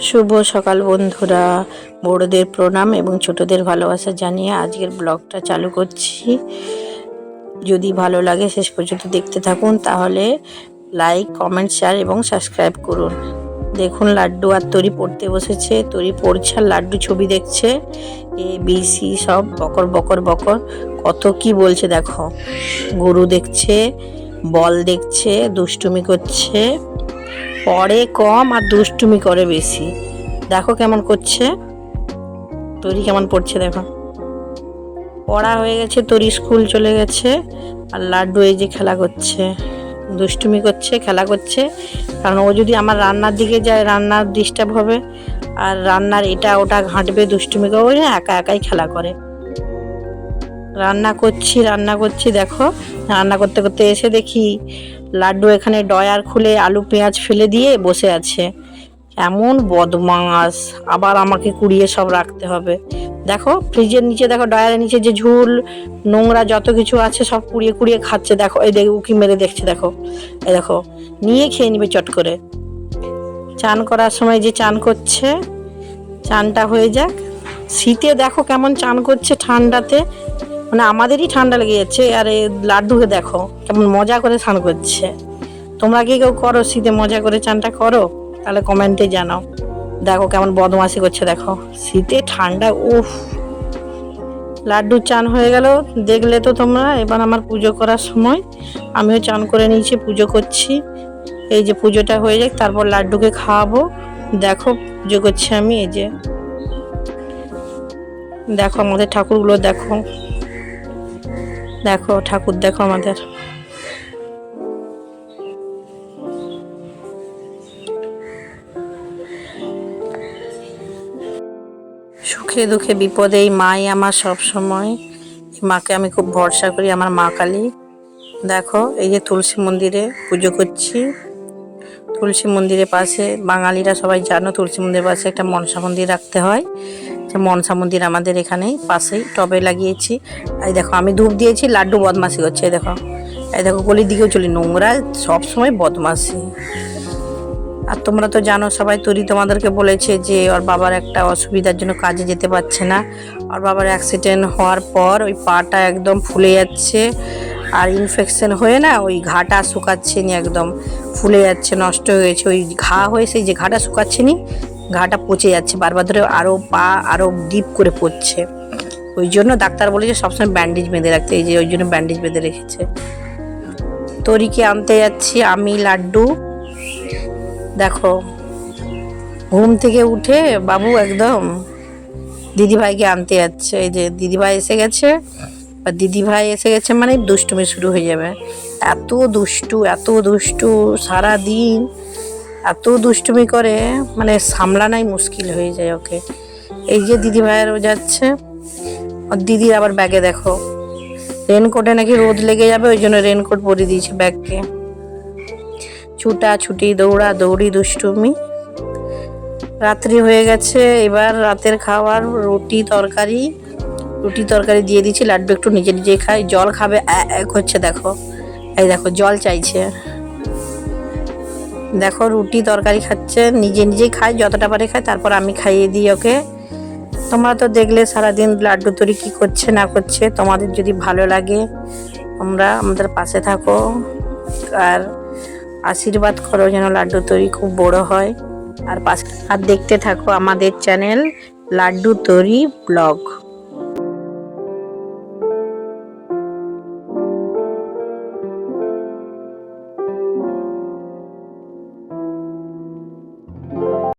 শুভ সকাল বন্ধুরা, বড়দের প্রণাম এবং ছোটদের ভালোবাসা জানিয়ে আজকের ব্লগটা চালু করছি। যদি ভালো লাগে শেষ পর্যন্ত দেখতে থাকুন, তাহলে লাইক, কমেন্ট, শেয়ার এবং সাবস্ক্রাইব করুন। দেখুন লাড্ডু আর তরি পড়তে বসেছে। তরি পড়ছে আর লাড্ডু ছবি দেখছে। ABC সব বকর বকর বকর কত কি বলছে দেখো। গরু দেখছে, বল দেখছে, দুষ্টুমি করছে। পড়ে কম আর দুষ্টুমি করে বেশি। দেখো কেমন করছে, তরি কেমন পড়ছে দেখো। পড়া হয়ে গেছে, তরি স্কুল চলে গেছে। আর লাড্ডু এই যে খেলা করছে, দুষ্টুমি করছে, খেলা করছে। কারণ ও যদি আমার রান্নার দিকে যায়, রান্নার ডিস্টার্ব হবে, আর রান্নার এটা ওটা ঘাঁটবে, দুষ্টুমি করে, ওই একা একাই খেলা করে। রান্না করছি দেখো। রান্না করতে করতে এসে দেখি লাড্ডু এখানে ডয়ার খুলে আলু পেঁয়াজ ফেলে দিয়ে বসে আছে। এমন বদমাস, আবার আমাকে কুড়িয়ে সব রাখতে হবে। দেখো ফ্রিজের নিচে, দেখো ডয়ারের নিচে যে ঝুল নোংরা যত কিছু আছে সব কুড়িয়ে কুড়িয়ে খাচ্ছে। দেখো এই দেখো উকি মেরে দেখছে, দেখো এই দেখো, নিয়ে খেয়ে নিবে চট করে। চান করার সময় যে চান করছে, চানটা হয়ে যাক। শীতে দেখো কেমন চান করছে, ঠান্ডাতে মানে আমাদেরই ঠান্ডা লেগে যাচ্ছে। আর এই লাড্ডুকে দেখো কেমন মজা করে স্নান করছে। তোমরা কি কেউ করো শীতে মজা করে চানটা করো? তাহলে কমেন্টে জানাও। দেখো কেমন বদমাশি করছে দেখো, শীতে ঠান্ডা। উফ, লাড্ডু চান হয়ে গেল, দেখলে তো তোমরা। এবার আমার পুজো করার সময় আমিও চান করে নিয়েছি, পুজো করছি। এই যে পুজোটা হয়ে যাক, তারপর লাড্ডুকে খাওয়াবো। দেখো পুজো করছি আমি। এই যে দেখো আমাদের ঠাকুরগুলো, দেখো দেখো ঠাকুর, দেখো আমাদের। সুখে দুঃখে বিপদে এই মাই আমার সব সময়। এই মাকে আমি খুব ভরসা করি, আমার মা কালী। দেখো এই যে তুলসী মন্দিরে পুজো করছি। তুলসী মন্দিরের পাশে, বাঙালিরা সবাই জানো, তুলসী মন্দিরের পাশে একটা মনসা মন্দির রাখতে হয়। যে মনসা মন্দির আমাদের এখানেই পাশেই টবে লাগিয়েছি। এই দেখো আমি ধূপ দিয়েছি, লাড্ডু বদমাশি করছে। এই দেখো গলির দিকেও চলি, নোংরা সবসময় বদমাশি। আর তোমরা তো জানো সবাই, তরি তোমাদেরকে বলেছে যে ওর বাবার একটা অসুবিধার জন্য কাজে যেতে পারছে না। ওর বাবার অ্যাক্সিডেন্ট হওয়ার পর ওই পাটা একদম ফুলে যাচ্ছে, আর ইনফেকশন হয়ে না ওই ঘাটা শুকাচ্ছে নি, একদম ফুলে যাচ্ছে, নষ্ট হয়ে গেছে। ওই ঘা হয়ে সেই যে ঘাটা শুকাচ্ছে নি, ঘাটা পচে যাচ্ছে বারবার ধরে, আরও পা আরও ডিপ করে পড়ছে। ওই জন্য ডাক্তার বলেছে সবসময় ব্যান্ডেজ বেঁধে রাখতে। এই যে ওই জন্য ব্যান্ডেজ বেঁধে রেখেছে। তরিকে আনতে যাচ্ছি আমি, লাড্ডু। দেখো ঘুম থেকে উঠে বাবু একদম দিদিভাইকে আনতে যাচ্ছে। এই যে দিদিভাই এসে গেছে, বা দিদিভাই এসে গেছে মানে দুষ্টুমি শুরু হয়ে যাবে। এত দুষ্টু, এত দুষ্টু, সারাদিন এত দুষ্টুমি করে, মানে সামলানাই মুশকিল হয়ে যায় ওকে। এই যে দিদিভাইয়েরও যাচ্ছে, আর দিদির আবার ব্যাগে দেখো রেনকোটে নাকি রোদ লেগে যাবে, ওই জন্য রেনকোট পরিয়ে দিয়েছে ব্যাগকে। ছুটাছুটি, দৌড়া দৌড়ি, দুষ্টুমি। রাত্রি হয়ে গেছে, এবার রাতের খাবার রুটি তরকারি দিয়ে দিচ্ছি। লাড্ডু একটু নিজে নিজে খাই, জল খাবে এক হচ্ছে। দেখো এই দেখো জল চাইছে। দেখো রুটি তরকারি খাচ্ছে, নিজে নিজেই খায়, যতটা পারে খায়, তারপর আমি খাইয়ে দিই ওকে। তোমরা তো দেখলে সারাদিন লাড্ডু তরি কী করছে না করছে। তোমাদের যদি ভালো লাগে তোমরা আমাদের পাশে থাকো, আর আশীর্বাদ করো যেন লাড্ডু তরি খুব বড় হয়। আর দেখতে থাকো আমাদের চ্যানেল লাড্ডু তরি ব্লগ।